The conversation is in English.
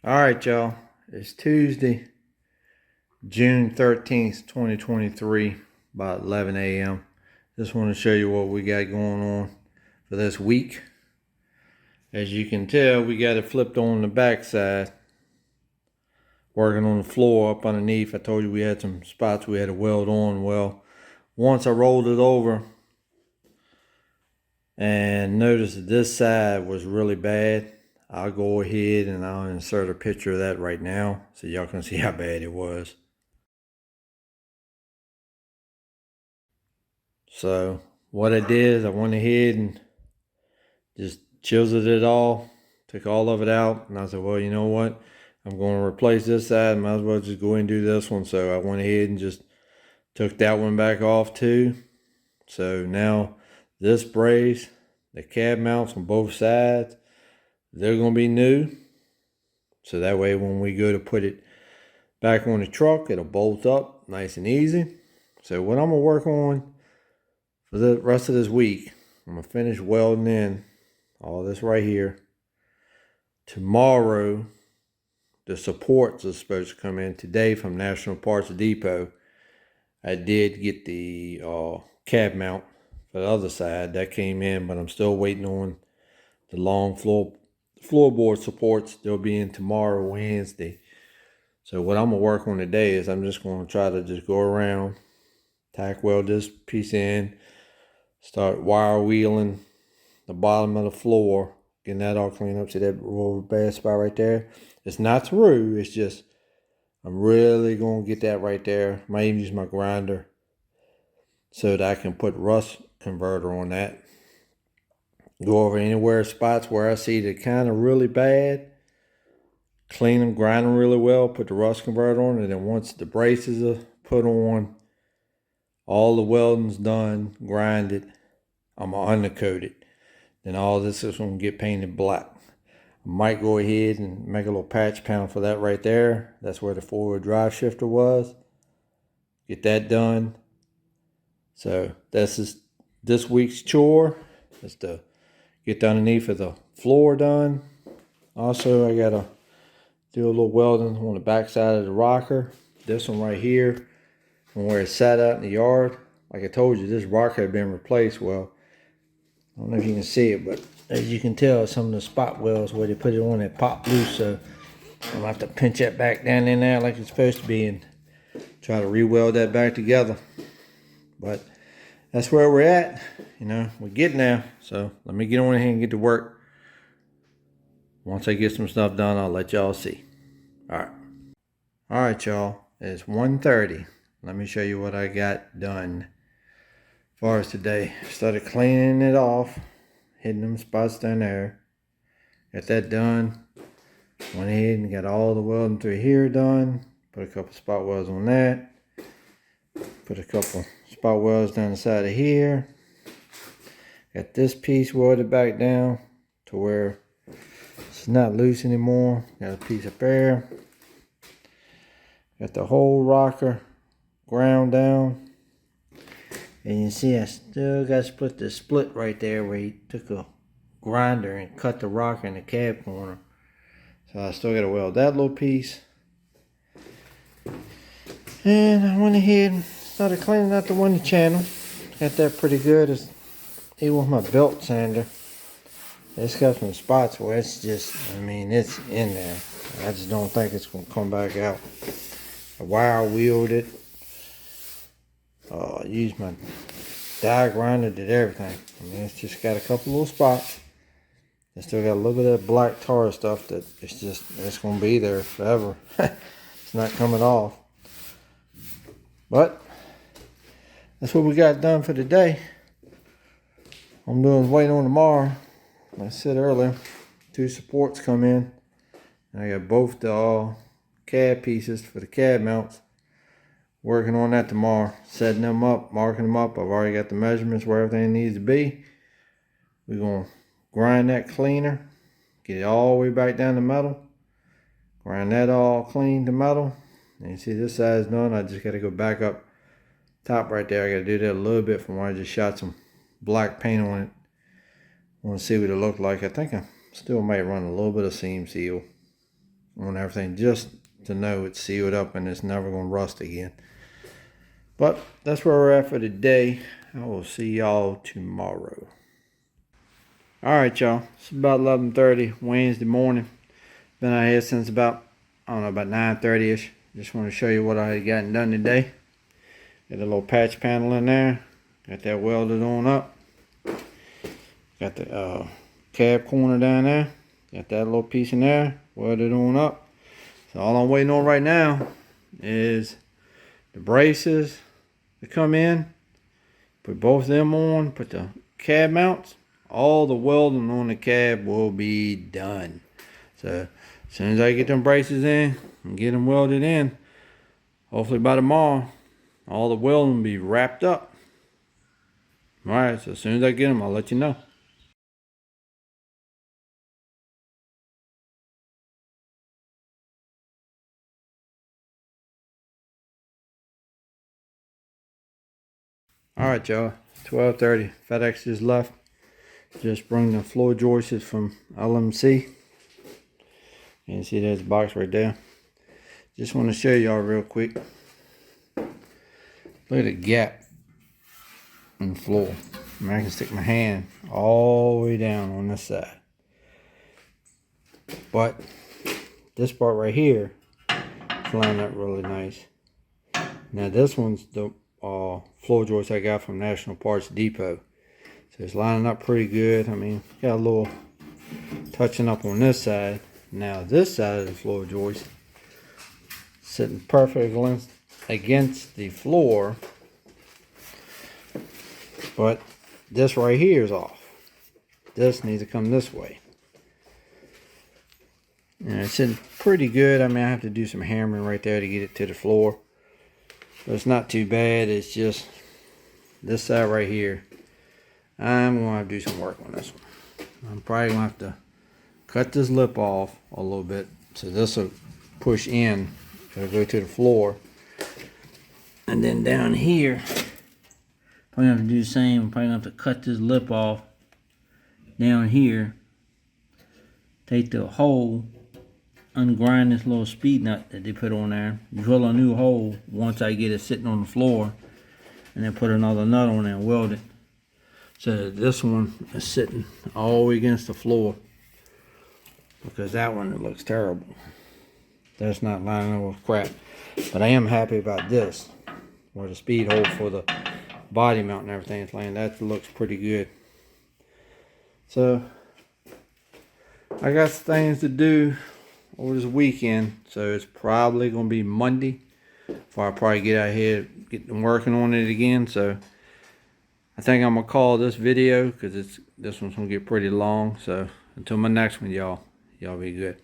All right, y'all. It's Tuesday, June 13th, 2023, about 11 a.m. Just want to show you what we got going on for this week. As you can tell, we got it flipped on the backside. Working on the floor up underneath. I told you we had some spots we had to weld on. Well, once I rolled it over and noticed that this side was really bad, I'll go ahead and I'll insert a picture of that right now so y'all can see how bad it was. So what I did is I went ahead and just chiseled it all, took all of it out, and I said, well, you know what? I'm going to replace this side. Might as well just go ahead and do this one. So I went ahead and just took that one back off too. So now this brace, the cab mounts on both sides, they're going to be new. So that way when we go to put it back on the truck, it'll bolt up nice and easy. So what I'm going to work on for the rest of this week, I'm going to finish welding in all this right here. Tomorrow, the supports are supposed to come in. Today from National Parts Depot, I did get the cab mount for the other side. That came in, but I'm still waiting on the long floorboard supports. They'll be in tomorrow, Wednesday. So what I'm going to work on today is I'm just going to try to just go around, tack weld this piece in, start wire wheeling the bottom of the floor, getting that all cleaned up. See that little bad spot right there? It's not through, it's just, I'm really going to get that right there. Might even use my grinder so that I can put rust converter on that. Go over anywhere spots where I see they're kind of really bad, clean them, grind them really well, put the rust converter on, and then once the braces are put on, all the welding's done, grind it, I'm going to undercoat it. Then all this is going to get painted black. I might go ahead and make a little patch panel for that right there. That's where the four-wheel drive shifter was. Get that done. So this is this week's chore. Is to get the underneath of the floor done. Also, I got to do a little welding on the back side of the rocker. This one right here, from where it sat out in the yard. Like I told you, this rocker had been replaced. Well, I don't know if you can see it, but as you can tell, some of the spot welds where they put it on, it popped loose. So I'm going to have to pinch that back down in there like it's supposed to be and try to re-weld that back together. But that's where we're at. You know, we're getting there. So let me get on here and get to work. Once I get some stuff done, I'll let y'all see. All right. All right, y'all. It's 1:30. Let me show you what I got done. As far as today, started cleaning it off, hitting them spots down there. Got that done. Went ahead and got all the welding through here done. Put a couple spot welds on that. Put a couple spot welds down the side of here. Got this piece welded back down to where it's not loose anymore. Got a piece up there. Got the whole rocker ground down. And you see I still got split the split right there where he took a grinder and cut the rocker in the cab corner. So I still got to weld that little piece. And I went ahead and started cleaning out the window channel. Got that pretty good. It's even with my belt sander. It's got some spots where it's just, I mean, it's in there. I just don't think it's going to come back out. I wire wheeled it. Used my die grinder, did everything. I mean, it's just got a couple little spots. I still got a little bit of that black tar stuff that it's going to be there forever. It's not coming off. But that's what we got done for today. I'm doing waiting on tomorrow. Like I said earlier, 2 supports come in. And I got both the cab pieces for the cab mounts. Working on that tomorrow, setting them up, marking them up. I've already got the measurements where everything needs to be. We're going to grind that cleaner, get it all the way back down to metal. Grind that all clean to metal. And you see this side is done. I just got to go back up top right there. I got to do that a little bit from where I just shot some black paint on it. I want to see what it looked like. I think I still might run a little bit of seam seal on everything just to know it's sealed up and it's never going to rust again. But that's where we're at for today. I will see y'all tomorrow. Alright, y'all. It's about 11:30 Wednesday morning. Been out here since about, I don't know, about 9:30ish. Just want to show you what I had gotten done today. Got a little patch panel in there. Got that welded on up. Got the cab corner down there. Got that little piece in there. Welded on up. So all I'm waiting on right now is the braces to come in. Put both of them on. Put the cab mounts. All the welding on the cab will be done. So as soon as I get them braces in and get them welded in, hopefully by tomorrow, all the welding will be wrapped up. Alright, so as soon as I get them, I'll let you know. Alright, y'all. 12:30. FedEx just left. Just bring the floor joists from LMC. You can see there's a box right there. Just want to show y'all real quick. Look at the gap in the floor. I mean, I can stick my hand all the way down on this side. But this part right here is lined up really nice. Now this one's the floor joist I got from National Parts Depot. So it's lining up pretty good. I mean, got a little touching up on this side. Now this side of the floor joist sitting perfectly against the floor, but this right here is off. This needs to come this way. And it's sitting pretty good. I mean, I have to do some hammering right there to get it to the floor, but it's not too bad. It's just this side right here. I'm going to have to do some work on this one. I'm probably going to have to cut this lip off a little bit so this will push in. It'll go to the floor. And then down here, probably have to do the same. I'm probably going to have to cut this lip off down here. Take the hole, ungrind this little speed nut that they put on there. Drill a new hole once I get it sitting on the floor. And then put another nut on there and weld it. So this one is sitting all the way against the floor, because that one, it looks terrible. That's not lining up with crap. But I am happy about this, where the speed hole for the body mount and everything is laying. That looks pretty good. So I got things to do over this weekend, so it's probably going to be Monday before I probably get out here, get them working on it again. So I think I'm going to call this video, because this one's going to get pretty long. So until my next one, y'all be good.